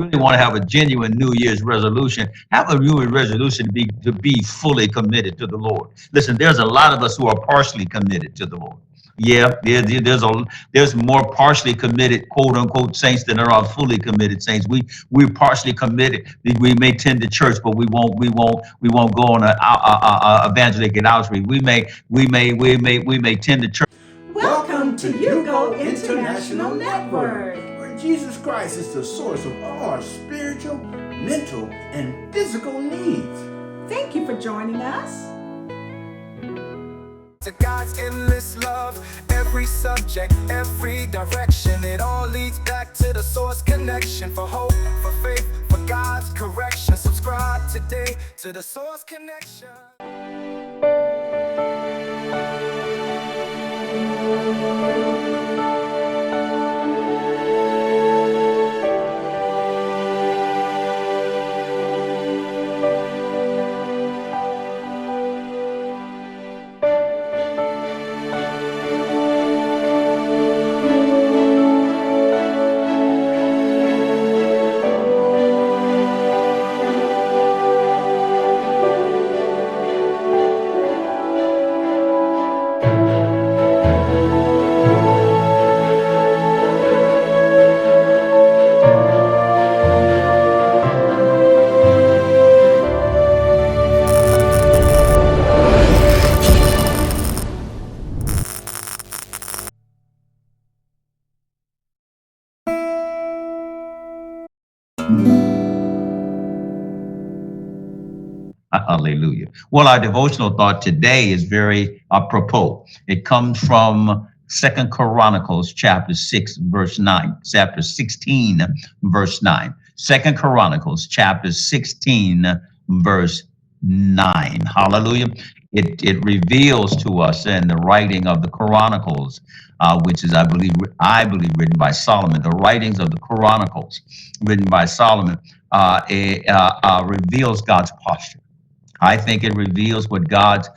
really want to have a genuine New Year's resolution, have a New Year's resolution to be fully committed to the Lord. Listen, there's a lot of us who are partially committed to the Lord. Yeah, there's more partially committed quote unquote saints than there are fully committed saints. We're partially committed. We may tend to church, but we won't go on a evangelical outreach. We may tend to church. Welcome to You Go International Network, where Jesus Christ is the source of all our spiritual, mental, and physical needs. Thank you for joining us. To God's endless love, every subject, every direction, it all leads back to the source connection. For hope, for faith, for God's correction. Subscribe today to the source connection. Hallelujah. Well, our devotional thought today is very apropos. It comes from Second Chronicles chapter 6, verse 9, chapter 16, verse 9. Second Chronicles chapter 16, verse 9. Hallelujah. It reveals to us in the writing of the Chronicles, which is, I believe, written by Solomon. The writings of the Chronicles, written by Solomon, reveals God's posture. I think it reveals what God's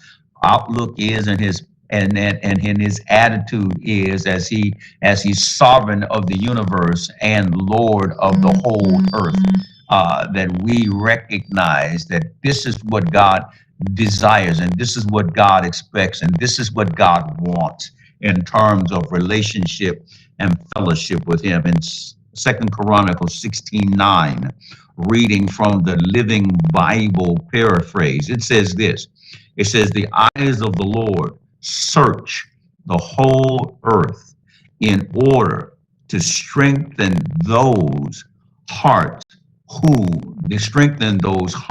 outlook is and his attitude is as he's sovereign of the universe and Lord of the whole earth. That we recognize that this is what God desires and this is what God expects and this is what God wants in terms of relationship and fellowship with him. In Second Chronicles 16:9, reading from the Living Bible paraphrase, it says this. It says, the eyes of the Lord search the whole earth in order to strengthen those hearts strengthen those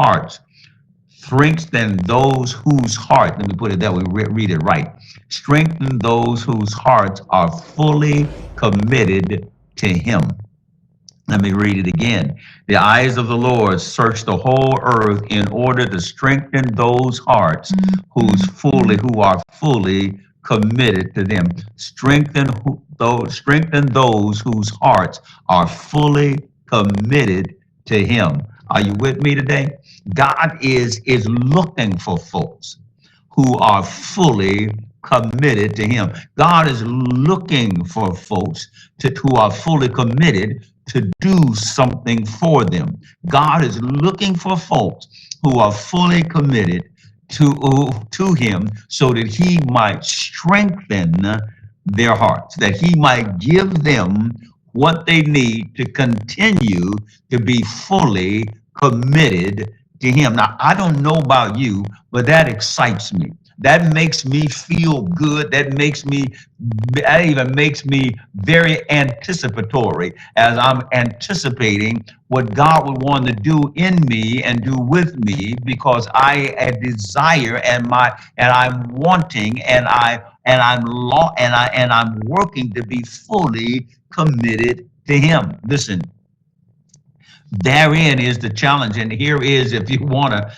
whose heart, let me put it that way, read it right. Strengthen those whose hearts are fully committed to him. Let me read it again. The eyes of the Lord search the whole earth in order to strengthen those hearts who are fully committed to them. Strengthen those whose hearts are fully committed to him. Are you with me today? God is looking for folks who are fully committed to him. God is looking for folks who are fully committed to do something for them. God is looking for folks who are fully committed to him so that he might strengthen their hearts, that he might give them what they need to continue to be fully committed to him. Now, I don't know about you, but that excites me. That makes me feel good. That even makes me very anticipatory as I'm anticipating what God would want to do in me and do with me, because I desire and I'm wanting and I'm working to be fully committed to him. Listen, therein is the challenge, and here is, if you want to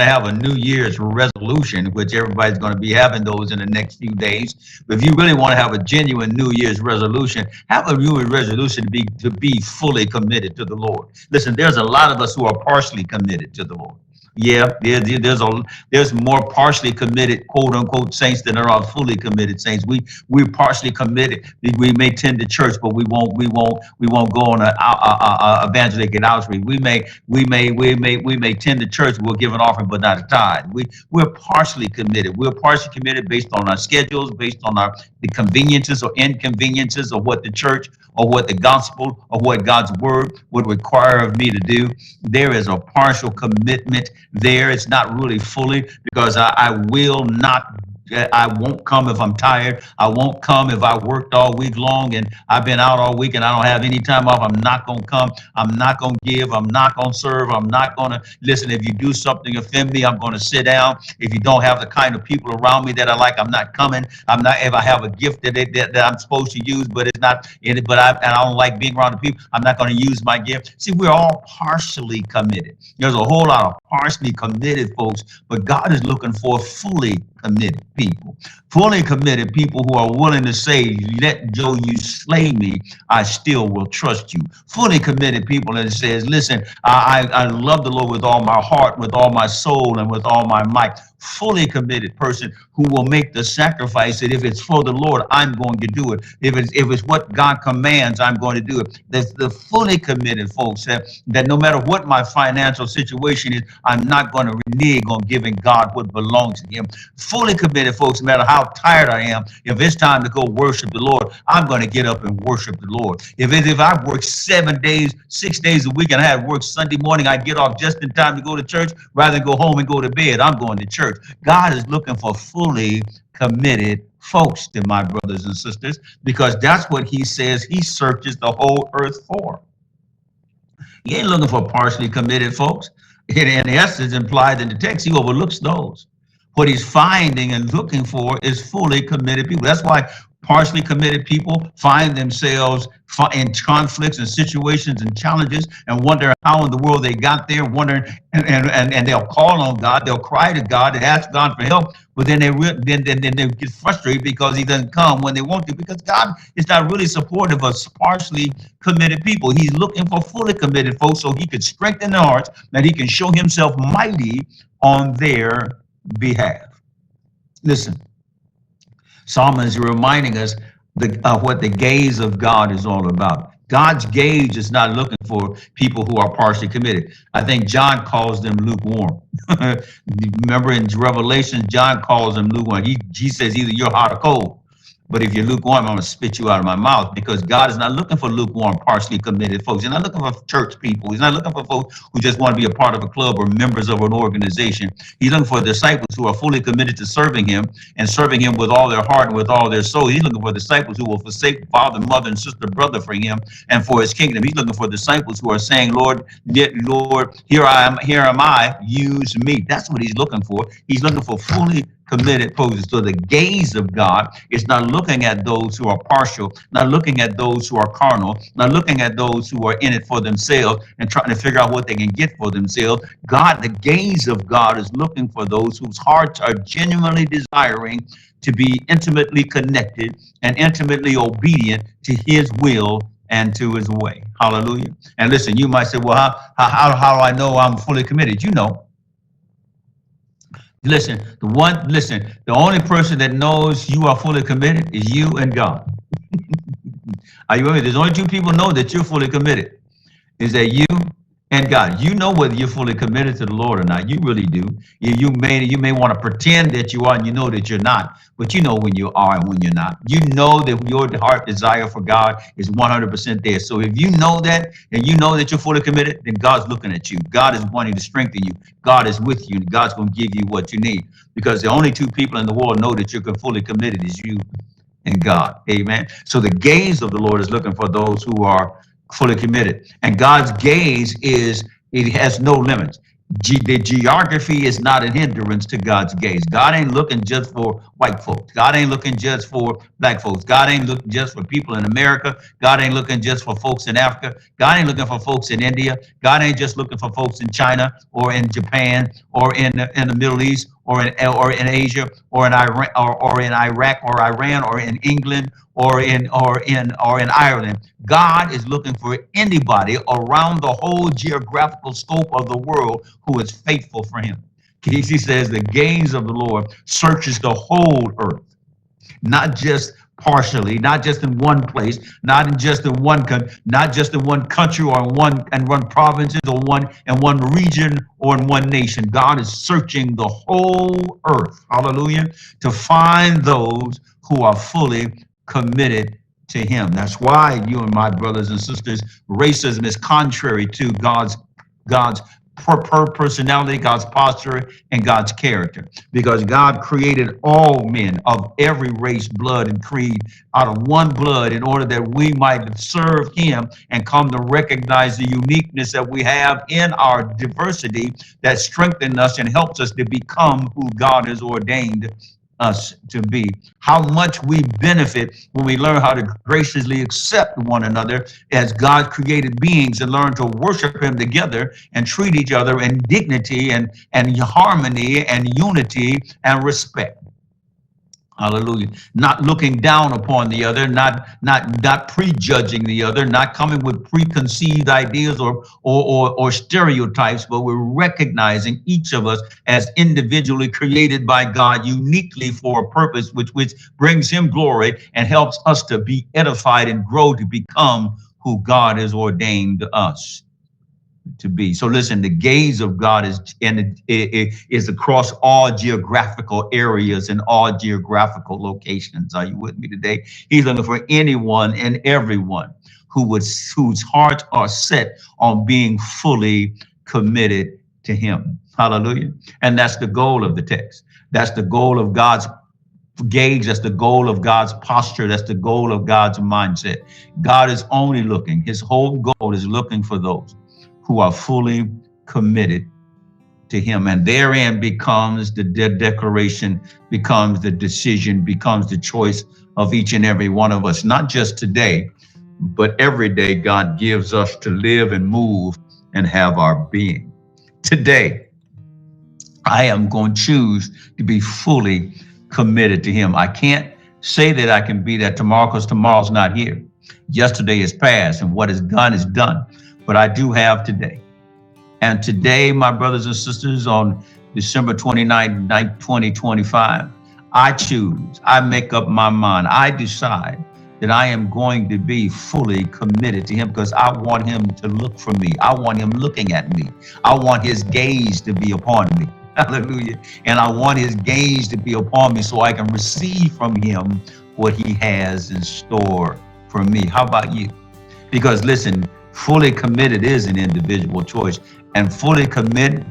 have a New Year's resolution, which everybody's going to be having those in the next few days. But if you really want to have a genuine New Year's resolution, have a New Year's resolution to be fully committed to the Lord. Listen, there's a lot of us who are partially committed to the Lord. Yeah, there's more partially committed, quote unquote, saints than there are fully committed saints. We're partially committed. We may tend to church, but we won't go on a evangelical outreach. We may tend to church. We'll give an offering, but not a tithe. We're partially committed. We're partially committed based on our schedules, based on the conveniences or inconveniences of what the church or what the gospel or what God's word would require of me to do. There is a partial commitment there. It's not really fully, because I will not. I won't come if I'm tired. I won't come if I worked all week long and I've been out all week and I don't have any time off. I'm not going to come. I'm not going to give. I'm not going to serve. I'm not going to listen. If you do something offend me, I'm going to sit down. If you don't have the kind of people around me that I like, I'm not coming. I'm not. If I have a gift that I'm supposed to use, but it's not in it, and I don't like being around the people, I'm not going to use my gift. See, we're all partially committed. There's a whole lot of partially committed folks, but God is looking for fully committed people. Fully committed people who are willing to say, let Joe, you slay me, I still will trust you. Fully committed people that says, listen, I love the Lord with all my heart, with all my soul, and with all my might. Fully committed person who will make the sacrifice that if it's for the Lord, I'm going to do it. If it's what God commands, I'm going to do it. That's the fully committed folks that no matter what my financial situation is, I'm not going to renege on giving God what belongs to him. Fully committed folks, no matter how tired I am, if it's time to go worship the Lord, I'm going to get up and worship the Lord. If I work 7 days, 6 days a week, and I have work Sunday morning, I get off just in time to go to church rather than go home and go to bed, I'm going to church. God is looking for fully committed folks, to my brothers and sisters, because that's what he says he searches the whole earth for. He ain't looking for partially committed folks. In essence, implied in the text, he overlooks those. What he's finding and looking for is fully committed people. That's why partially committed people find themselves in conflicts and situations and challenges and wonder how in the world they got there, wondering, and they'll call on God, they'll cry to God and ask God for help, but then they get frustrated because he doesn't come when they want to, because God is not really supportive of partially committed people. He's looking for fully committed folks so he could strengthen their hearts, that he can show himself mighty on their behalf. Listen, Psalm is reminding us what the gaze of God is all about. God's gaze is not looking for people who are partially committed. I think John calls them lukewarm. Remember in Revelation, John calls them lukewarm. He says either you're hot or cold. But if you're lukewarm, I'm going to spit you out of my mouth, because God is not looking for lukewarm, partially committed folks. He's not looking for church people. He's not looking for folks who just want to be a part of a club or members of an organization. He's looking for disciples who are fully committed to serving him and serving him with all their heart and with all their soul. He's looking for disciples who will forsake father, mother, and sister, brother for him and for his kingdom. He's looking for disciples who are saying, Lord, here am I, use me. That's what he's looking for. He's looking for fully committed folks. So the gaze of God is not looking at those who are partial, not looking at those who are carnal, not looking at those who are in it for themselves and trying to figure out what they can get for themselves. God, the gaze of God is looking for those whose hearts are genuinely desiring to be intimately connected and intimately obedient to his will and to his way. Hallelujah. And listen, you might say, well, how do I know I'm fully committed? You know. Listen, the only person that knows you are fully committed is you and God. Are you with me? There's only two people know that you're fully committed. Is that you and God. You know whether you're fully committed to the Lord or not. You really do. You may want to pretend that you are, and you know that you're not, but you know when you are and when you're not. You know that your heart desire for God is 100% there. So if you know that, and you know that you're fully committed, then God's looking at you. God is wanting to strengthen you. God is with you, and God's going to give you what you need. Because the only two people in the world know that you're fully committed is you and God. Amen. So the gaze of the Lord is looking for those who are fully committed. And God's gaze it has no limits. The geography is not a hindrance to God's gaze. God ain't looking just for white folks. God ain't looking just for black folks. God ain't looking just for people in America. God ain't looking just for folks in Africa. God ain't looking for folks in India. God ain't just looking for folks in China or in Japan or in the Middle East or in Asia, or in Iran, or in Iraq, or Iran, or in England, or in Ireland. God is looking for anybody around the whole geographical scope of the world who is faithful for him. He says the gaze of the Lord searches the whole earth, not just partially, not just in one place, not in just in one not just in one country, or in one provinces, or one region, or in one nation. God is searching the whole earth, hallelujah, to find those who are fully committed to him. That's why, you and my brothers and sisters, racism is contrary to God's personality, God's posture, and God's character. Because God created all men of every race, blood, and creed out of one blood in order that we might serve him and come to recognize the uniqueness that we have in our diversity that strengthens us and helps us to become who God has ordained us to be. How much we benefit when we learn how to graciously accept one another as God created beings, and learn to worship him together and treat each other in dignity and harmony and unity and respect. Hallelujah. Not looking down upon the other, not prejudging the other, not coming with preconceived ideas or stereotypes, but we're recognizing each of us as individually created by God, uniquely for a purpose which brings him glory and helps us to be edified and grow to become who God has ordained us to be. So listen, the gaze of God is across all geographical areas and all geographical locations. Are you with me today? He's looking for anyone and everyone whose hearts are set on being fully committed to him. Hallelujah. And that's the goal of the text. That's the goal of God's gaze. That's the goal of God's posture. That's the goal of God's mindset. God is only looking. His whole goal is looking for those who are fully committed to him. And therein becomes the declaration, becomes the decision, becomes the choice of each and every one of us, not just today, but every day God gives us to live and move and have our being. Today, I am going to choose to be fully committed to him. I can't say that I can be that tomorrow, because tomorrow's not here. Yesterday is past, and what is done is done. But I do have today. And today, my brothers and sisters, on December 29th, 2025, I make up my mind. I decide that I am going to be fully committed to him, because I want him to look for me. I want him looking at me. I want his gaze to be upon me. Hallelujah. And I want his gaze to be upon me so I can receive from him what he has in store for me. How about you? Because listen, fully committed is an individual choice, and fully committed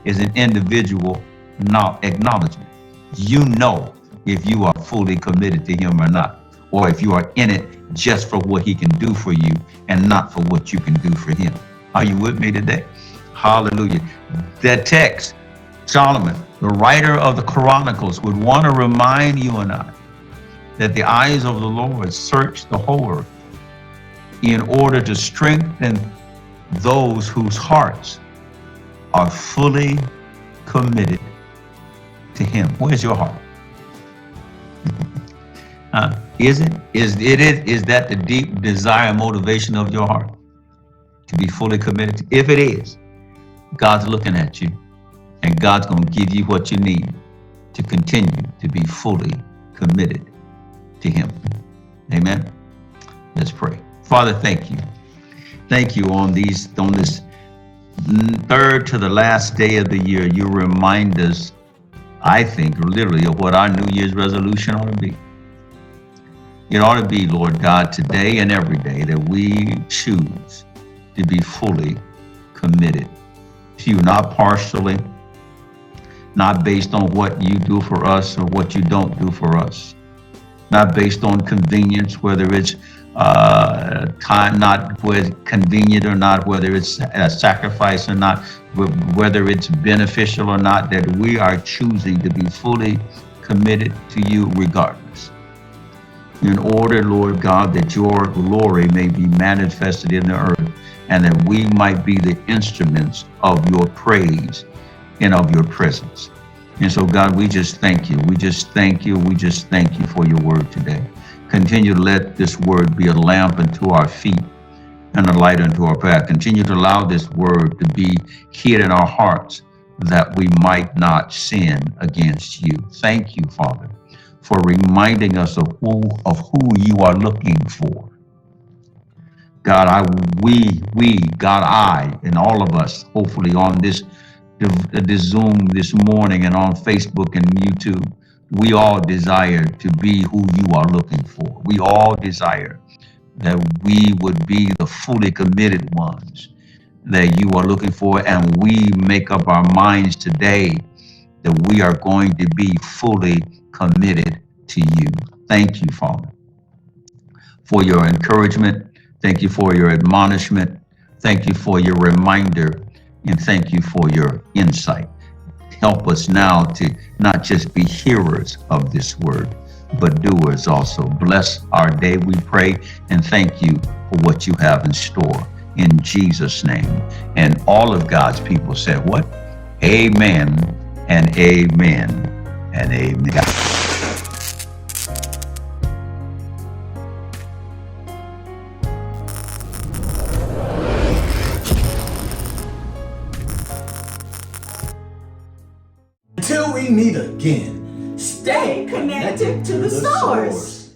is an individual acknowledgement. You know if you are fully committed to him or not, or if you are in it just for what he can do for you and not for what you can do for him. Are you with me today? Hallelujah. That text, Solomon, the writer of the Chronicles, would want to remind you and I that the eyes of the Lord search the whole earth in order to strengthen those whose hearts are fully committed to him. Where's your heart? Is that the deep desire and motivation of your heart to be fully committed? If it is, God's looking at you, and God's going to give you what you need to continue to be fully committed to him. Amen. Let's pray. Father, thank you. Thank you on this third to the last day of the year. You remind us, I think, literally, of what our New Year's resolution ought to be. It ought to be, Lord God, today and every day, that we choose to be fully committed to you, not partially, not based on what you do for us or what you don't do for us, not based on convenience, whether it's time, not whether convenient or not, whether it's a sacrifice or not, whether it's beneficial or not, that we are choosing to be fully committed to you regardless. In order, Lord God, that your glory may be manifested in the earth, and that we might be the instruments of your praise and of your presence. And so, God, we just thank you. We just thank you. We just thank you for your word today. Continue to let this word be a lamp unto our feet and a light unto our path. Continue to allow this word to be hid in our hearts that we might not sin against you. Thank you, Father, for reminding us of who you are looking for. God, God, and all of us, hopefully on this Zoom this morning and on Facebook and YouTube, we all desire to be who you are looking for. We all desire that we would be the fully committed ones that you are looking for, and we make up our minds today that we are going to be fully committed to you. Thank you, Father, for your encouragement. Thank you for your admonishment. Thank you for your reminder, and thank you for your insight. Help us now to not just be hearers of this word, but doers also. Bless our day, we pray, and thank you for what you have in store. In Jesus' name. And all of God's people said what? Amen and amen and amen. Until we meet again, Stay connected to the source.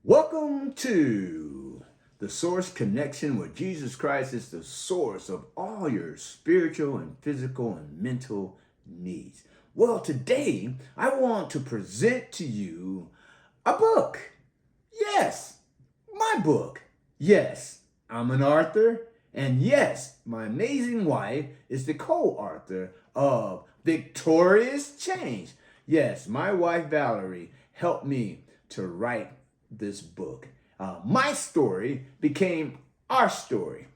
Welcome to the Source Connection, where Jesus Christ is the source of all your spiritual and physical and mental needs. Well, today I want to present to you a book. Yes, my book. Yes, I'm an author. And yes, my amazing wife is the co-author of Victorious Change. Yes, my wife Valerie helped me to write this book. My story became our story.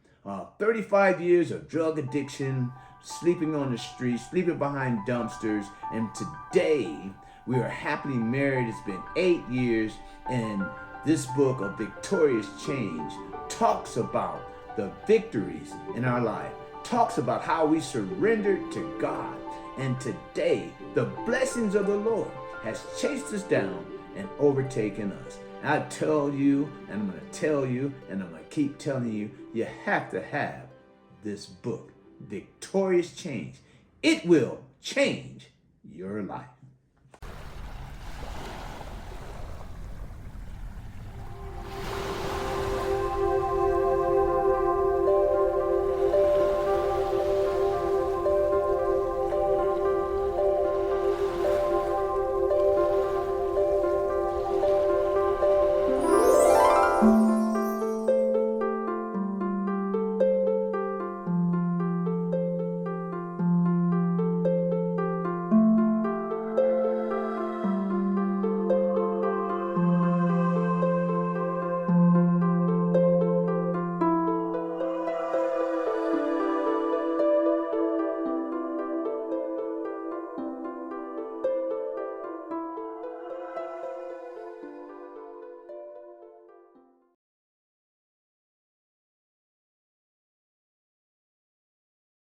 35 years of drug addiction, sleeping on the street, sleeping behind dumpsters, and today we are happily married. It's been 8 years, and this book of Victorious Change talks about the victories in our life, talks about how we surrendered to God, and today the blessings of the Lord has chased us down and overtaken us. I tell you, and I'm going to tell you, and I'm going to keep telling you, you have to have this book, Victorious Change. It will change your life.